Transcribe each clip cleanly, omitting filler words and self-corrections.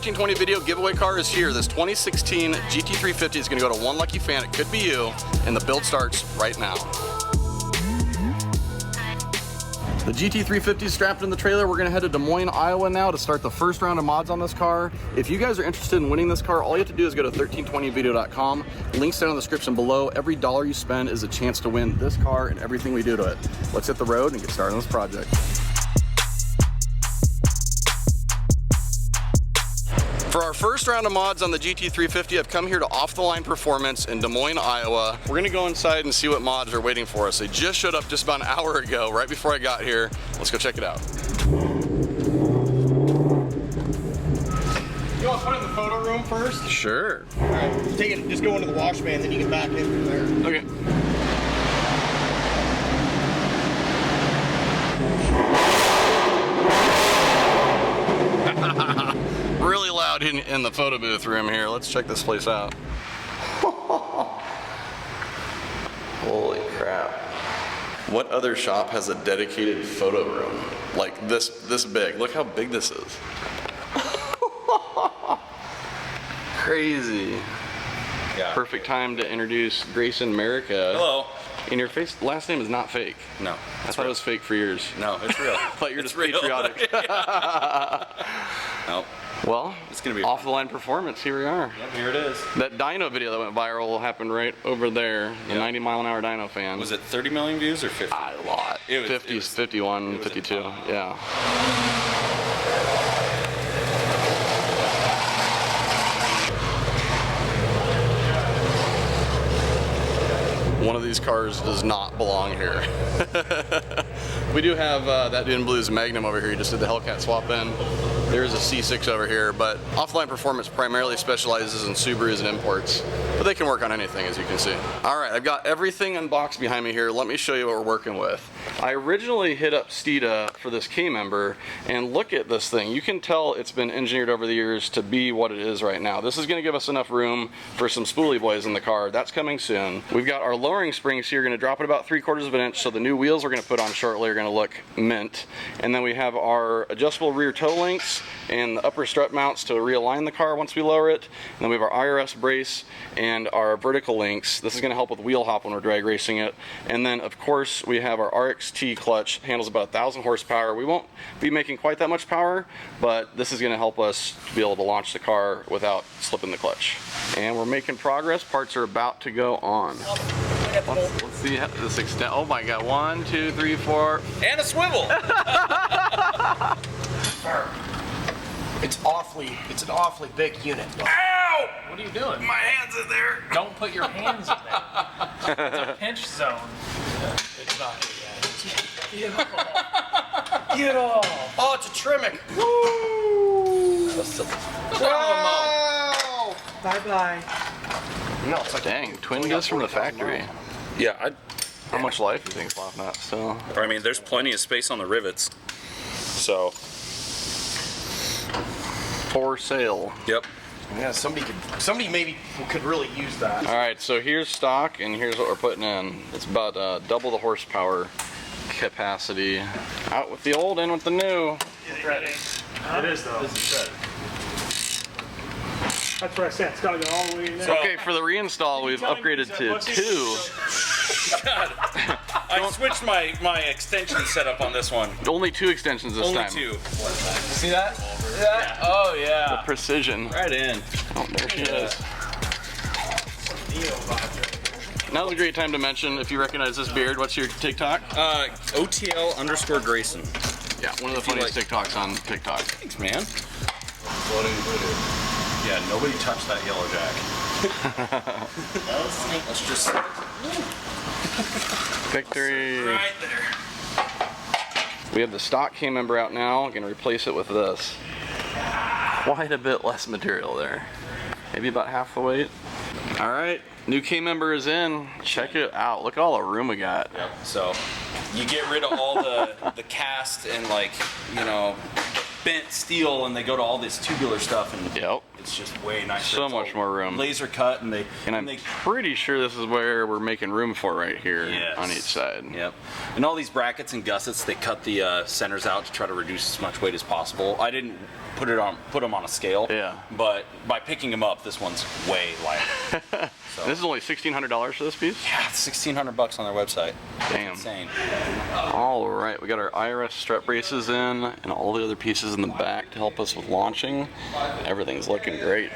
1320 video giveaway car is here. This 2016 GT350 is going to go to one lucky fan. It could be you, and the build starts right now. The GT350 is strapped in the trailer. We're gonna head to Des Moines, Iowa now to start the first round of mods on this car. If you guys are interested in winning this car, all you have to do is go to 1320video.com. Links down in the description below. Every dollar you spend is a chance to win this car and everything we do to it. Let's hit the road and get started on this project. For our first round of mods on the GT350, I've come here to Off the Line Performance in Des Moines, Iowa. We're gonna go inside and see what mods are waiting for us. They just showed up just about an hour ago, right before I got here. Let's go check it out. You want to put it in the photo room first? Sure. All right, take it, just go into the wash bay and then you can back in from there. Okay. Really loud in the photo booth room here. Let's check this place out. Holy crap. What other shop has a dedicated photo room? Like this big. Look how big this is. Crazy. Yeah. Perfect time to introduce Grayson America. Hello. And your last name is not fake. No. I thought it was fake for years. No, it's real. I thought you were just patriotic. Nope. Well, it's gonna be Off the Line Performance. Here we are. Yep, here it is. That dyno video that went viral happened right over there. The 90-mile-an-hour dyno fan. Was it 30 million views or 50? A lot. It was 50, 51, 52. Yeah. One of these cars does not belong here. We do have that Dune Blues Magnum over here. You just did the Hellcat swap in. There's a C6 over here, but Off the Line Performance primarily specializes in Subarus and imports, but they can work on anything, as you can see. All right, I've got everything unboxed behind me here. Let me show you what we're working with. I originally hit up Steeda for this K-member, and look at this thing. You can tell it's been engineered over the years to be what it is right now. This is gonna give us enough room for some spoolie boys in the car. That's coming soon. We've got our lowering springs here, gonna drop it about 3/4 of an inch, so the new wheels we're gonna put on shortly are gonna look mint. And then we have our adjustable rear toe links and the upper strut mounts to realign the car once we lower it. And then we have our IRS brace and our vertical links. This is gonna help with wheel hop when we're drag racing it. And then of course we have our RXT clutch, handles about 1,000 horsepower. We won't be making quite that much power, but this is gonna help us to be able to launch the car without slipping the clutch. And we're making progress. Parts are about to go on. Let's see how this extent. Oh my God, 1, 2, 3, 4. And a swivel. It's an awfully big unit. Ow! What are you doing? My hand's in there. Don't put your hands in there. It's a pinch zone. It's not here yet. Get off. Get off. Oh, it's a Tremec. Woo! Wow! Bye-bye. No, it's like dang, twin discs from the factory. Yeah, How much life do you think's left in that still? I mean, there's plenty of space on the rivets. So. For sale. Yep. Yeah, somebody maybe could really use that. All right, so here's stock and here's what we're putting in. It's about double the horsepower capacity. Out with the old, in with the new. Ready. It is though. This is good. That's what I said. It's got to go all the way in there. Okay, for the reinstall, we've upgraded to 2. God, I switched my extension setup on this one. Only 2 extensions this Only time. 2. See that? Yeah. Oh yeah. The precision. Right in. Oh, there she is. Now's a great time to mention, if you recognize this beard, what's your TikTok? OTL_Grayson. Yeah, one of the funniest TikToks on TikTok. Thanks, man. Yeah, nobody touched that yellow jack. Let's just Victory. right there. We have the stock K-member out now. I'm gonna replace it with this. Quite a bit less material there. Maybe about half the weight. All right, new K-member is in. Check it out. Look at all the room we got. Yep. So you get rid of all the cast and, like, you know, bent steel, and they go to all this tubular stuff, and Yep. It's just way nicer. So It's much all more room. Laser cut, and I'm pretty sure this is where we're making room for right here on each side. Yep. And all these brackets and gussets, they cut the centers out to try to reduce as much weight as possible. I didn't put them on a scale. Yeah. But by picking them up, this one's way lighter. So. This is only $1,600 for this piece? Yeah, it's $1,600 on their website. Damn. That's insane. All right, we got our IRS strut braces in and all the other pieces in the back to help us with launching. Everything's looking great.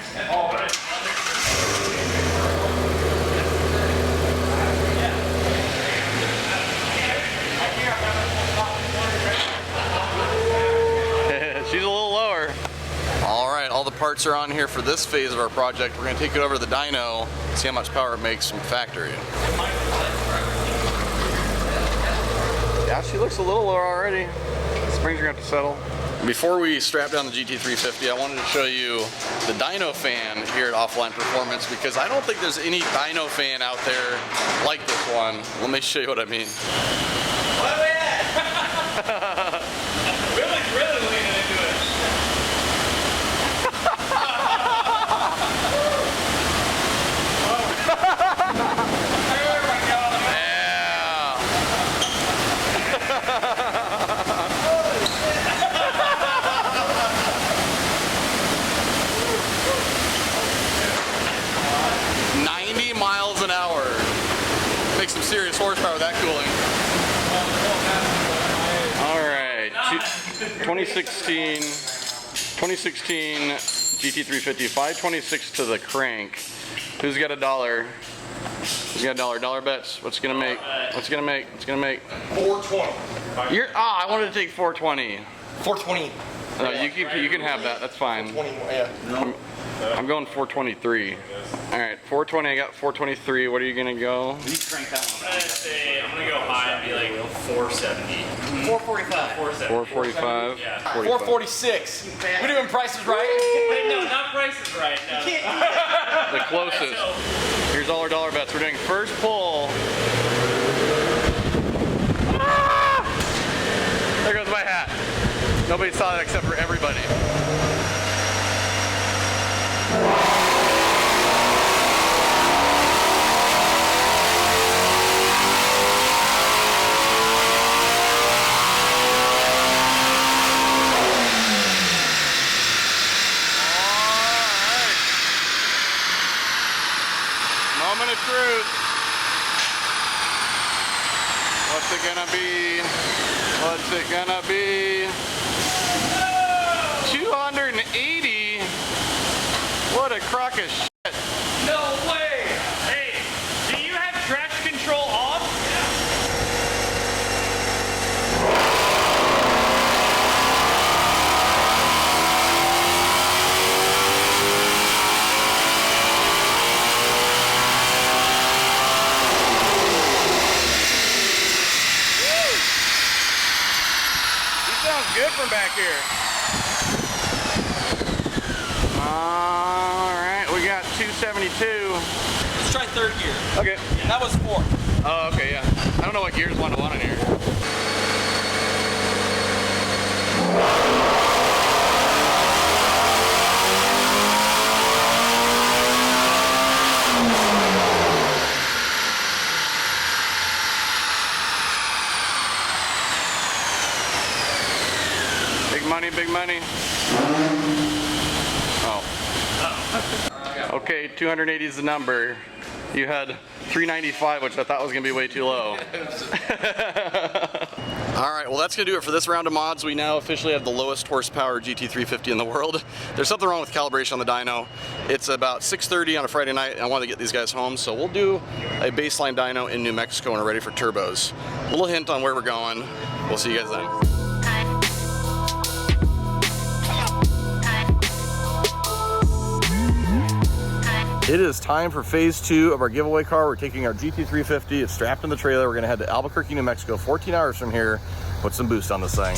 She's a little lower. All right, all the parts are on here for this phase of our project. We're gonna take it over to the dyno, see how much power it makes from factory. Yeah, she looks a little lower already. Springs are gonna have to settle. Before we strap down the GT350, I wanted to show you the dyno fan here at Offline Performance because I don't think there's any dyno fan out there like this one. Let me show you what I mean. What are we at? really leaning into it. Miles an hour. Makes some serious horsepower with that cooling. All right, 2016 GT350, 526 to the crank. Who's got $1? Who's got $1? Dollar bets. What's it gonna make? What's it gonna make? What's it gonna make? 420. I wanted to take 420. 420. No, you can have that. That's fine. 20. Yeah. I'm going 423. All right, 420. I got 423. What are you gonna go? You crank that one. I'm gonna go high and be like 470. 445. 445. Yeah. 446. We doing prices right? Wait, no, not prices right. No. The closest. Here's all our dollar bets. We're doing first pull. Ah! There goes my hat. Nobody saw that except for everybody. Moment of truth. What's it gonna be? What's it gonna be? 280? What a crock of shit. No way! Hey, do you have traction control off? Sounds good from back here. All right, we got 272. Let's try third gear. Okay. That was 4. Oh, okay, yeah. I don't know what gears 1 to 1 in here. Big money. Oh. Okay, 280 is the number. You had 395, which I thought was gonna be way too low. All right, well that's gonna do it for this round of mods. We now officially have the lowest horsepower GT350 in the world. There's something wrong with calibration on the dyno. It's about 6:30 on a Friday night, and I wanted to get these guys home, so we'll do a baseline dyno in New Mexico when we're ready for turbos. A little hint on where we're going. We'll see you guys then. It is time for phase 2 of our giveaway car. We're taking our GT350, it's strapped in the trailer. We're gonna head to Albuquerque, New Mexico, 14 hours from here, put some boost on this thing.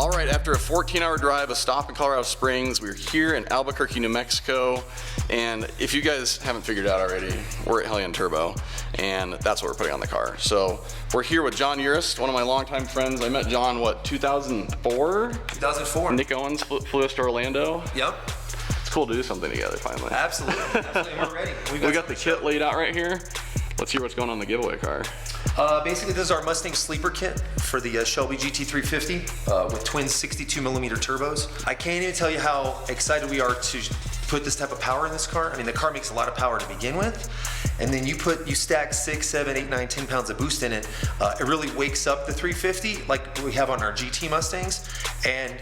All right, after a 14-hour drive, a stop in Colorado Springs, we're here in Albuquerque, New Mexico, and if you guys haven't figured it out already, we're at Hellion Turbo, and that's what we're putting on the car. So we're here with John Urist, one of my longtime friends. I met John, what, 2004? 2004. Nick Owens flew us to Orlando. Yep. It's cool to do something together finally. Absolutely. Absolutely. We're ready. We got the kit laid out right here. Let's hear what's going on in the giveaway car. Basically, this is our Mustang sleeper kit for the Shelby GT350 with twin 62mm turbos. I can't even tell you how excited we are to put this type of power in this car. I mean, the car makes a lot of power to begin with, and then you stack 6, 7, 8, 9, 10 pounds of boost in it. It really wakes up the 350 like we have on our GT Mustangs, and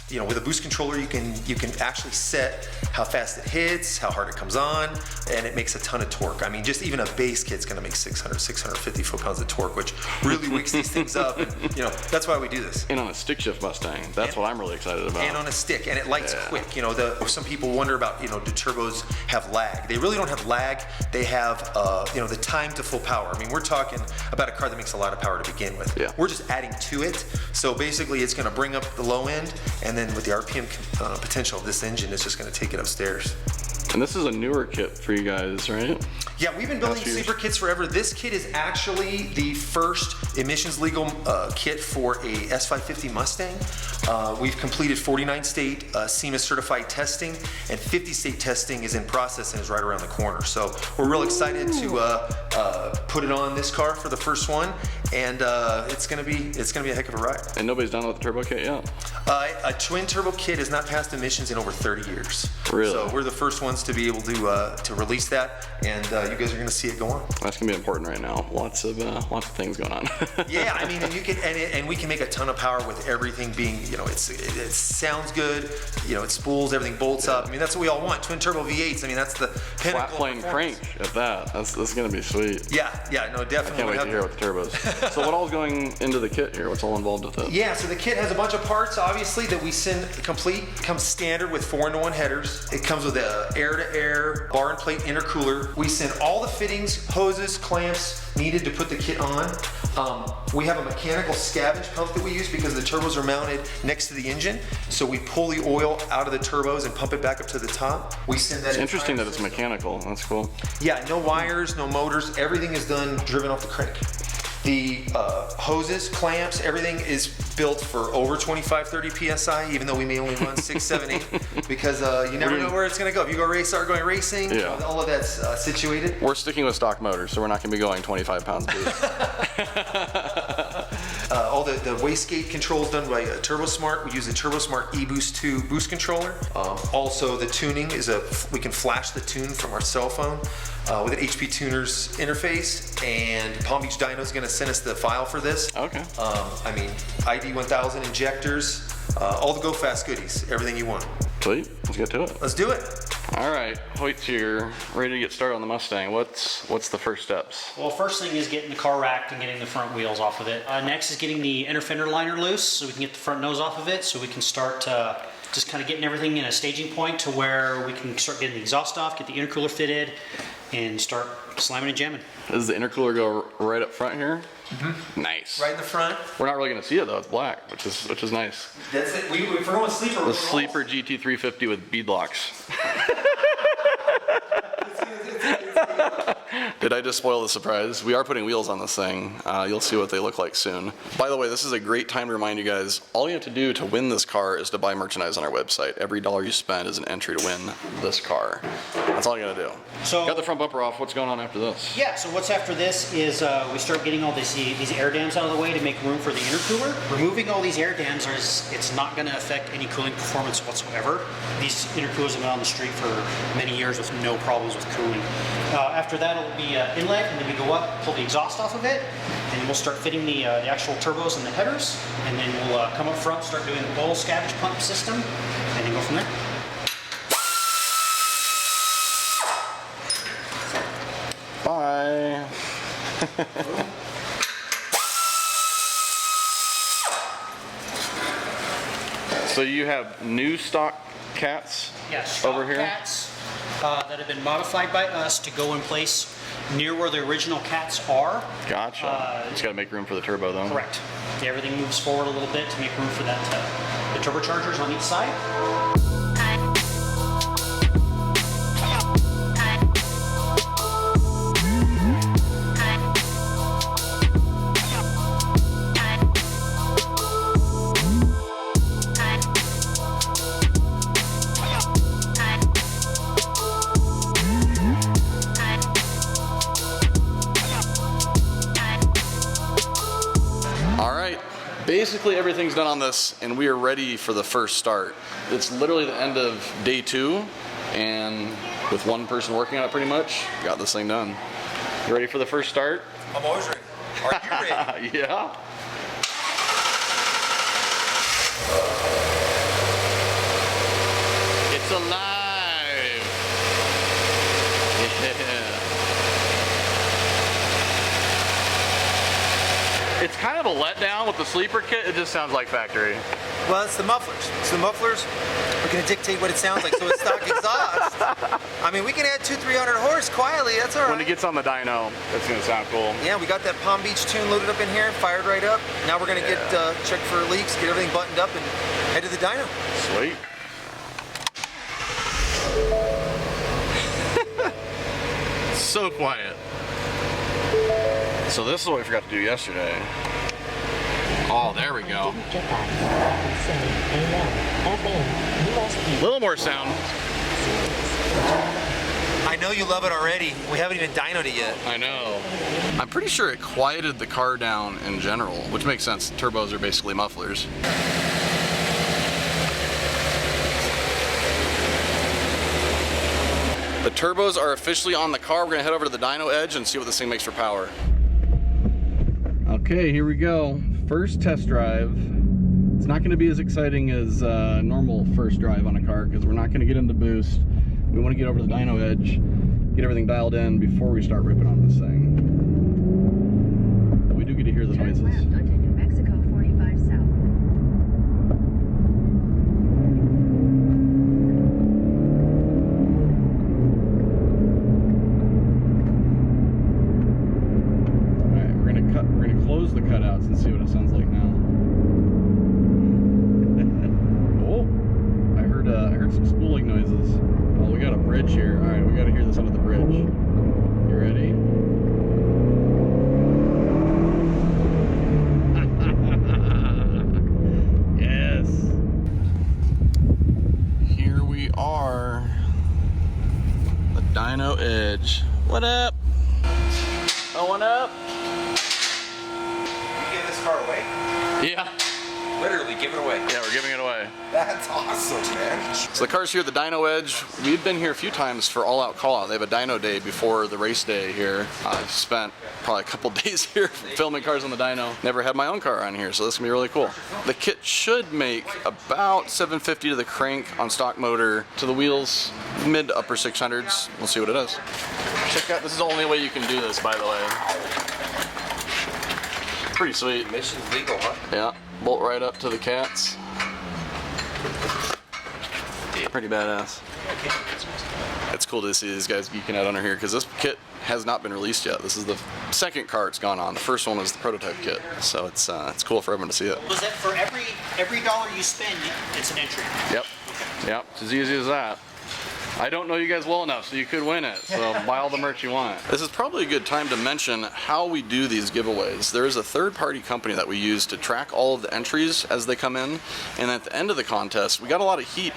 you know, with a boost controller, you can actually set how fast it hits, how hard it comes on, and it makes a ton of torque. I mean, just even a base kit's gonna make 600, 650 foot-pounds of torque, which really wakes these things up. And, you know, that's why we do this. And on a stick shift Mustang, that's what I'm really excited about. And on a stick, and it lights quick. You know, some people wonder about, you know, do turbos have lag? They really don't have lag. They have, you know, the time to full power. I mean, we're talking about a car that makes a lot of power to begin with. Yeah. We're just adding to it. So basically, it's gonna bring up the low end, and then with the RPM potential of this engine, it's just gonna take it upstairs. And this is a newer kit for you guys, right? Yeah, we've been building sleeper kits forever. This kit is actually the first emissions legal kit for a S550 Mustang. We've completed 49 state SEMA certified testing, and 50 state testing is in process and is right around the corner. So we're real excited to put it on this car for the first one, and it's gonna be a heck of a ride. And nobody's done with the turbo kit yet? A twin turbo kit has not passed emissions in over 30 years. Really? So we're the first ones to be able to release that, and you guys are going to see it go on. That's gonna be important right now. Lots of things going on. Yeah, I mean, and you can and we can make a ton of power with everything being, you know, it sounds good, you know, it spools, everything bolts up. I mean, that's what we all want. Twin turbo V8s. I mean, that's the pinnacle. Flat plane crank at that. That's gonna be sweet. Yeah, no, definitely. I can't wait to hear with the turbos. So what all's going into the kit here? What's all involved with it? Yeah, so the kit has a bunch of parts, obviously, that we send complete. It comes standard with 4-in-1 headers. It comes with a air-to-air bar and plate intercooler. We send all the fittings, hoses, clamps needed to put the kit on. We have a mechanical scavenge pump that we use because the turbos are mounted next to the engine. So we pull the oil out of the turbos and pump it back up to the top. We send that. It's interesting that it's mechanical. That's cool. Yeah, no wires, no motors. Everything is done driven off the crank. The hoses, clamps, everything is built for over 25, 30 PSI, even though we may only run 6, 7, 8, because you never know where it's going to go. If you start going racing, yeah, all of that's situated. We're sticking with stock motors, so we're not going to be going 25 pounds boost. All the wastegate controls done by TurboSmart. We use the TurboSmart eBoost 2 boost controller. Also, the tuning is we can flash the tune from our cell phone with an HP Tuners interface, and Palm Beach Dyno is going to send us the file for this. Okay. I mean, ID 1000 injectors, all the go fast goodies, everything you want. Sweet. Let's get to it. Let's do it. All right, Hoyt's here, ready to get started on the Mustang. What's the first steps? Well, first thing is getting the car racked and getting the front wheels off of it. Next is getting the inner fender liner loose so we can get the front nose off of it, so we can start just kind of getting everything in a staging point to where we can start getting the exhaust off, get the intercooler fitted, and start slamming and jamming. Does the intercooler go right up front here? Mm-hmm. Nice. Right in the front. We're not really going to see it though. It's black, which is nice. That's it. If we're going sleeper. The sleeper GT350 with bead locks. Did I just spoil the surprise? We are putting wheels on this thing. You'll see what they look like soon. By the way, this is a great time to remind you guys, all you have to do to win this car is to buy merchandise on our website. Every dollar you spend is an entry to win this car. That's all you gotta do. So, got the front bumper off. What's going on after this? Yeah, so what's after this is we start getting all these air dams out of the way to make room for the intercooler. Removing all these air dams, it's not gonna affect any cooling performance whatsoever. These intercoolers have been on the street for many years with no problems with cooling. After that, it'll be inlet, and then we go up, pull the exhaust off of it, and then we'll start fitting the actual turbos and the headers, and then we'll come up front, start doing the oil scavenge pump system, and then go from there. Bye. So you have new stock cats over here? Cats that have been modified by us to go in place near where the original cats are. Gotcha. Just got to make room for the turbo though. Correct. Everything moves forward a little bit to make room for that the turbochargers on each side. Basically everything's done on this and we are ready for the first start. It's literally the end of day 2 and with one person working on it pretty much, got this thing done. You ready for the first start? I'm always ready. Are you ready? Yeah. It's alive. Yeah. It's kind of a letdown with the sleeper kit. It just sounds like factory. Well, it's the mufflers. So the mufflers are going to dictate what it sounds like. So it's stock exhaust. I mean, we can add 200-300 horse quietly. That's all right. When it gets on the dyno, that's going to sound cool. Yeah, we got that Palm Beach tune loaded up in here, fired right up. Now we're going to get check for leaks, get everything buttoned up, and head to the dyno. Sweet. So quiet. So this is what we forgot to do yesterday. Oh, there we go. A little more sound. I know you love it already. We haven't even dynoed it yet. I know. I'm pretty sure it quieted the car down in general, which makes sense. Turbos are basically mufflers. The turbos are officially on the car. We're gonna head over to the Dyno Edge and see what this thing makes for power. Okay, here we go. First test drive. It's not gonna be as exciting as normal first drive on a car because we're not gonna get into boost. We wanna get over to the Dyno Edge, get everything dialed in before we start ripping on this thing. But we do get to hear the noises. Turn left onto New Mexico 45 South. Close the cutouts and see what it sounds like now. Oh, I heard some spooling noises. Oh, we got a bridge here. All right, we got to hear this under the bridge. You ready? Yes. Here we are. The Dyno Edge. What up? Going up? Car away? Yeah. Literally, give it away. Yeah, we're giving it away. That's awesome, man. So the car's here at the Dyno Edge. We've been here a few times for all-out call-out. They have a dyno day before the race day here. I've spent probably a couple days here filming cars on the dyno. Never had my own car on here, so this is gonna be really cool. The kit should make about 750 to the crank on stock motor, to the wheels, mid to upper 600s. We'll see what it does. Check out, this is the only way you can do this, by the way. Pretty sweet. Mission's legal, huh? Yeah, bolt right up to the cats. Pretty badass. It's cool to see these guys geeking out under here because this kit has not been released yet. This is the second car it's gone on. The first one was the prototype kit, so it's cool for everyone to see it. Was that for every dollar you spend, it's an entry? Yep. Yep. It's as easy as that. I don't know you guys well enough, so you could win it. So buy all the merch you want. This is probably a good time to mention how we do these giveaways. There is a third-party company that we use to track all of the entries as they come in. And at the end of the contest, we got a lot of heat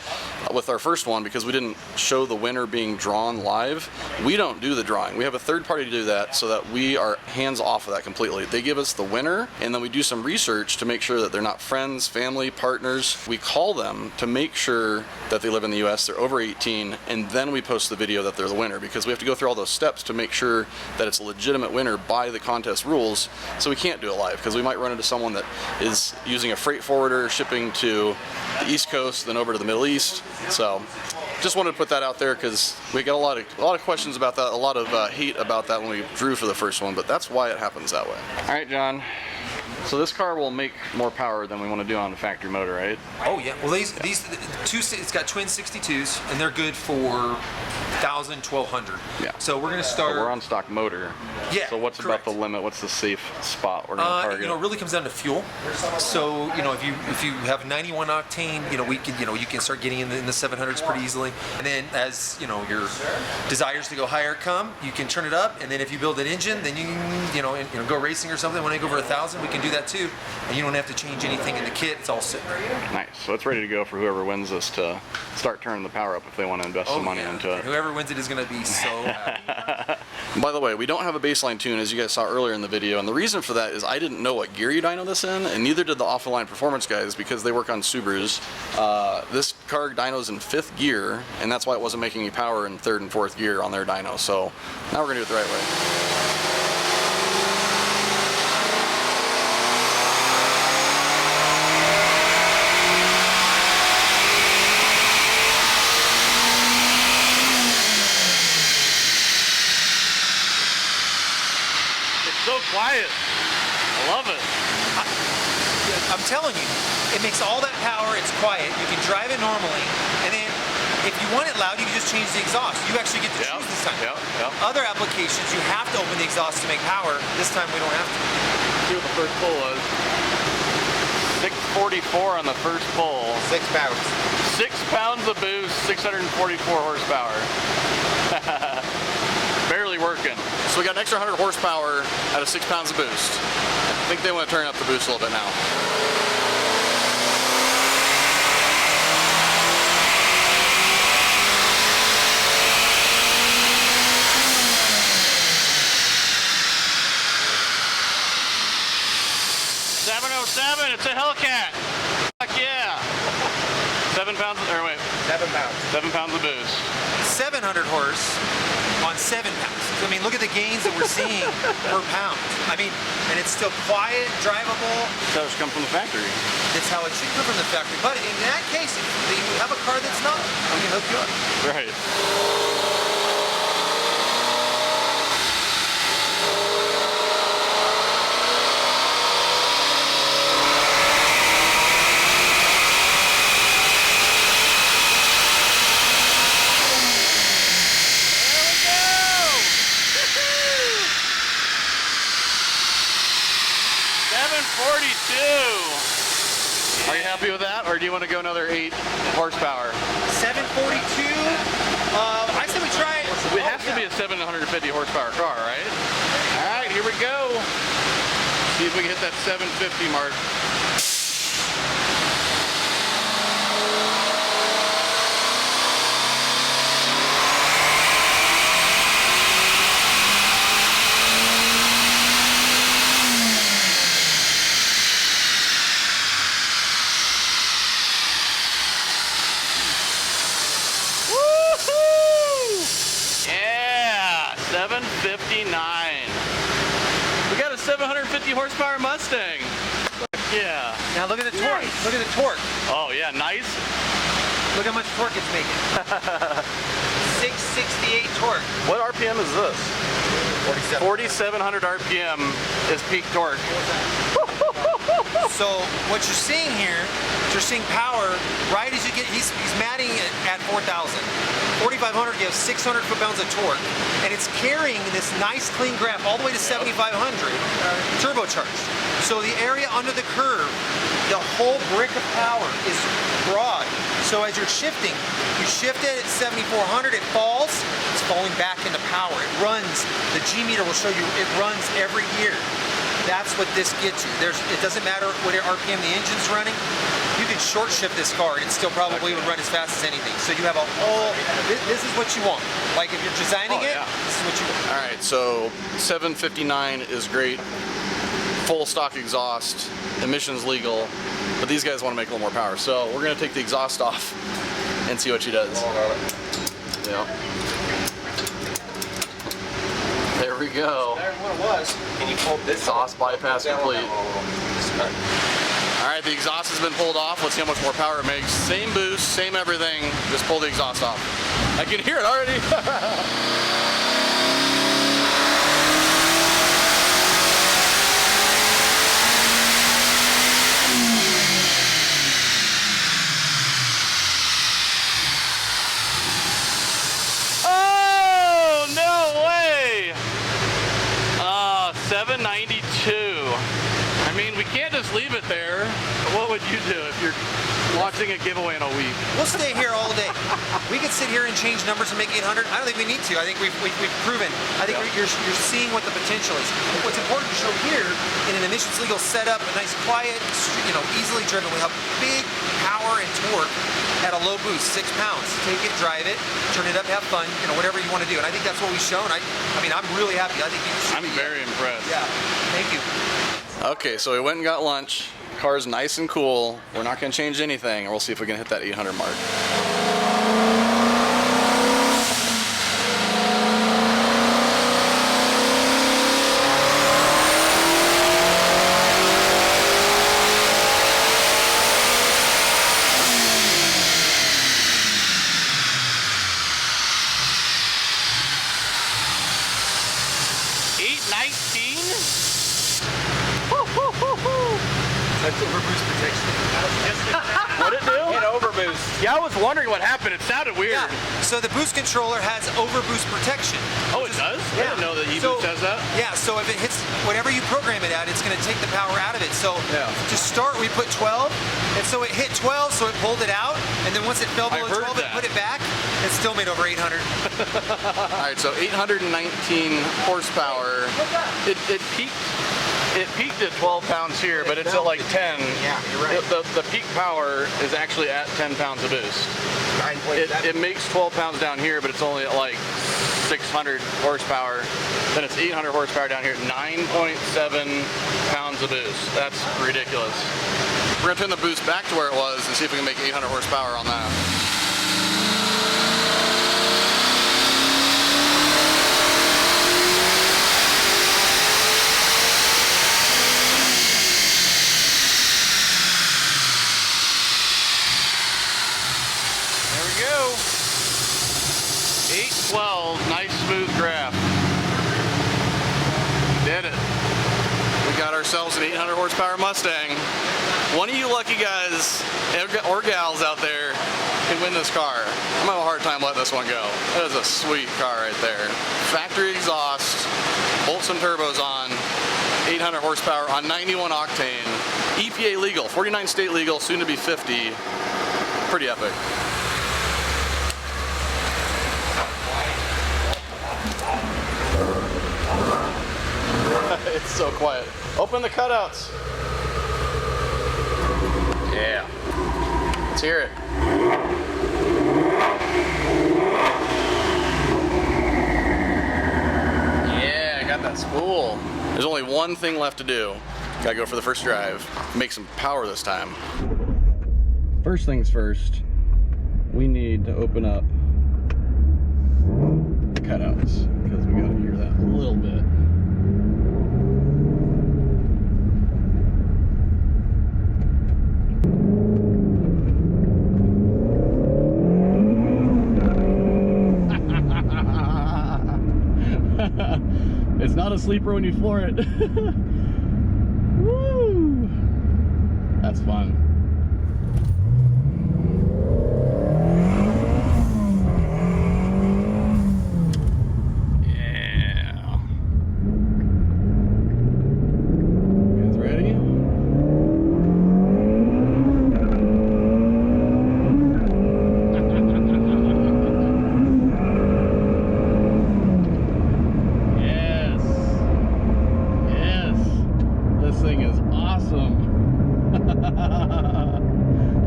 with our first one because we didn't show the winner being drawn live. We don't do the drawing. We have a third party to do that so that we are hands off of that completely. They give us the winner, and then we do some research to make sure that they're not friends, family, partners. We call them to make sure that they live in the US, they're over 18, and then we post the video that they're the winner because we have to go through all those steps to make sure that it's a legitimate winner by the contest rules. So we can't do it live because we might run into someone that is using a freight forwarder shipping to the East Coast, then over to the Middle East. So just wanted to put that out there because we got a lot of questions about that, a lot of hate about that when we drew for the first one, but that's why it happens that way. All right, John. So this car will make more power than we want to do on the factory motor, right? Oh yeah. Well, these two, it's got twin 62s, and they're good for 1,000, 1,200. Yeah. So we're gonna start. We're on stock motor. Yeah. So what's correct. about the limit? What's the safe spot we're gonna target? You know, it really comes down to fuel. So you know, if you have 91 octane, you know, you can start getting in the 700s pretty easily. And then as you know, your desires to go higher come, you can turn it up. And then if you build an engine, then you can go racing or something. When I go over 1,000, we can do that too. And you don't have to change anything in the kit. It's all sitting there. Nice. So it's ready to go for whoever wins this to start turning the power up if they want to invest some money into it. And whoever wins it is going to be so happy. By the way, we don't have a baseline tune, as you guys saw earlier in the video, and the reason for that is I didn't know what gear you dyno this in, and neither did the off-the-line performance guys because they work on Subarus. This car dyno's in 5th gear, and that's why it wasn't making any power in 3rd and 4th gear on their dyno. So now we're gonna do it the right way. So quiet. I love it. I'm telling you, it makes all that power. It's quiet. You can drive it normally, and then if you want it loud, you can just change the exhaust. You actually get to choose this time. Other applications, you have to open the exhaust to make power. This time, we don't have to. See what the first pull was. 644 on the first pull. 6 pounds. 6 pounds of boost, 644 horsepower. Barely working. So we got an extra 100 horsepower out of 6 pounds of boost. I think they want to turn up the boost a little bit now. It's a Hellcat. Fuck yeah. 7 pounds, or wait. 7 pounds. 7 pounds of boost. 700 horse on 7 pounds. I mean, look at the gains that we're seeing per pound. I mean, and it's still quiet, drivable. That should come from the factory. It's how it should come from the factory. But in that case, if you have a car that's not, we can hook you up. Right. Are you happy with that, or do you want to go another 8 horsepower? 742. I said we try it. It has to be a 750 horsepower car, right? All right, here we go. See if we can hit that 750 mark. Yeah, 759. We got a 750 horsepower Mustang. Yeah. Now look at the torque. Nice. Look at the torque. Oh yeah, nice. Look how much torque it's making. 668 torque. What RPM is this? 4,700 RPM is peak torque. So what you're seeing here, you're seeing power right as you get, he's matting it at 4,000. 4,500 gives 600 foot-pounds of torque, and it's carrying this nice clean graph all the way to 7,500 turbocharged. So the area under the curve, the whole brick of power is broad. So as you're shifting, you shift it at 7,400, it falls, it's falling back into power. It runs, the G meter will show you, it runs every year. That's what this gets you. It doesn't matter what RPM the engine's running. You can short shift this car and it still probably would run as fast as anything. So you have a whole, this is what you want. Like if you're designing it, this is what you want. All right, so 759 is great. Full stock exhaust, emissions legal, but these guys want to make a little more power. So we're gonna take the exhaust off and see what she does. Yeah. There we go. Better than what it was. Can you pull this Exhaust bypass complete. All right, the exhaust has been pulled off. Let's see how much more power it makes. Same boost, same everything. Just pull the exhaust off. I can hear it already. just leave it there. What would you do if you're watching a giveaway in a week? We'll stay here all day. We could sit here and change numbers and make 800. I don't think we need to. I think we've proven. I think you're seeing what the potential is. What's important to show here in an emissions legal setup, a nice, quiet, easily driven. We have big power and torque at a low boost, 6 pounds. Take it, drive it, turn it up, have fun. Whatever you want to do. And I think that's what we've shown. I mean, I'm really happy. I think I'm very impressed. Yeah. Thank you. Okay, so we went and got lunch. Car's nice and cool. We're not going to change anything, and we'll see if we can hit that 800 mark. That's overboost protection. What'd it do? It overboost. Yeah, I was wondering what happened. It sounded weird. Yeah. So the boost controller has overboost protection. Oh, it does? Yeah. I didn't know that e-boost has that. Yeah, so if it hits whatever you program it at, it's going to take the power out of it. So to start, we put 12, and so it hit 12, so it pulled it out, and then once it fell below 12, it put it back. It still made over 800. All right, so 819 horsepower. It peaked at 12 pounds here, but it's at like 10. Yeah, you're right. The peak power is actually at 10 pounds of boost. It makes 12 pounds down here, but it's only at like 600 horsepower. Then it's 800 horsepower down here, 9.7 pounds of boost. That's ridiculous. We're gonna turn the boost back to where it was and see if we can make 800 horsepower on that. There we go. 812, nice smooth draft. Did it. We got ourselves an 800 horsepower Mustang. One of you lucky guys or gals out there can win this car. I'm gonna have a hard time letting this one go. That is a sweet car right there. Factory exhaust, bolts and turbos on, 800 horsepower on 91 octane. EPA legal, 49 state legal, soon to be 50. Pretty epic. It's so quiet. Open the cutouts. Yeah. Let's hear it. Yeah, I got that spool. There's only one thing left to do. Gotta go for the first drive. Make some power this time. First things first, we need to open up the cutouts because we gotta hear that a little bit. It's not a sleeper when you floor it. Woo! That's fun. Yeah. You guys ready?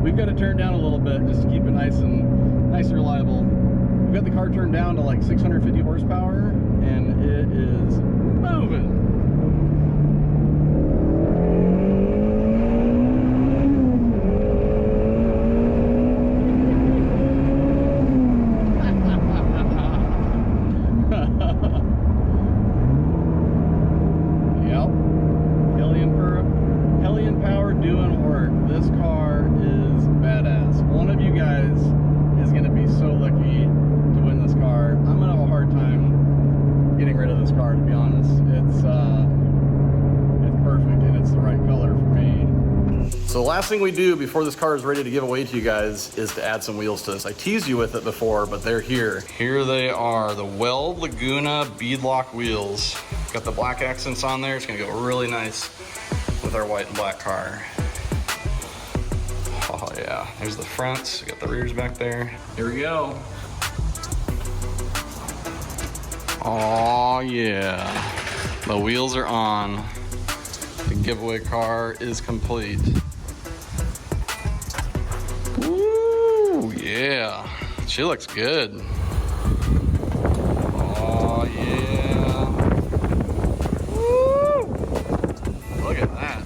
We've got it turned down a little bit just to keep it nice and reliable. We've got the car turned down to like 650 horsepower and it is moving. Yep. Hellion power doing work. This car is badass. One of you guys is going to be so lucky to win this car. I'm going to have a hard time getting rid of this car, to be honest. It's perfect and it's the right color for me. So the last thing we do before this car is ready to give away to you guys is to add some wheels to this. I teased you with it before, but they're here. Here they are, the Weld Laguna beadlock wheels. Got the black accents on there. It's going to go really nice with our white and black car. Oh yeah, there's the fronts, we got the rears back there. Here we go. Oh yeah, the wheels are on. The giveaway car is complete. Woo, yeah, she looks good. Oh yeah. Woo, look at that.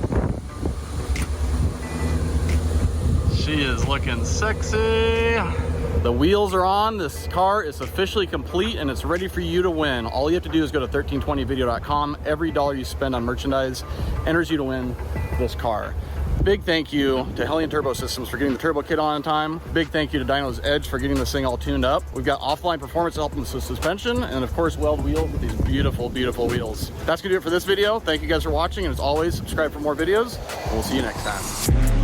She is looking sexy. The wheels are on. This car is officially complete and it's ready for you to win. All you have to do is go to 1320video.com. Every dollar you spend on merchandise enters you to win this car. Big thank you to Hellion Turbo Systems for getting the turbo kit on time. Big thank you to Dyno Edge for getting this thing all tuned up. We've got offline performance helping with the suspension, and of course Weld wheels with these beautiful, beautiful wheels. That's gonna do it for this video. Thank you guys for watching, and as always, subscribe for more videos, and we'll see you next time.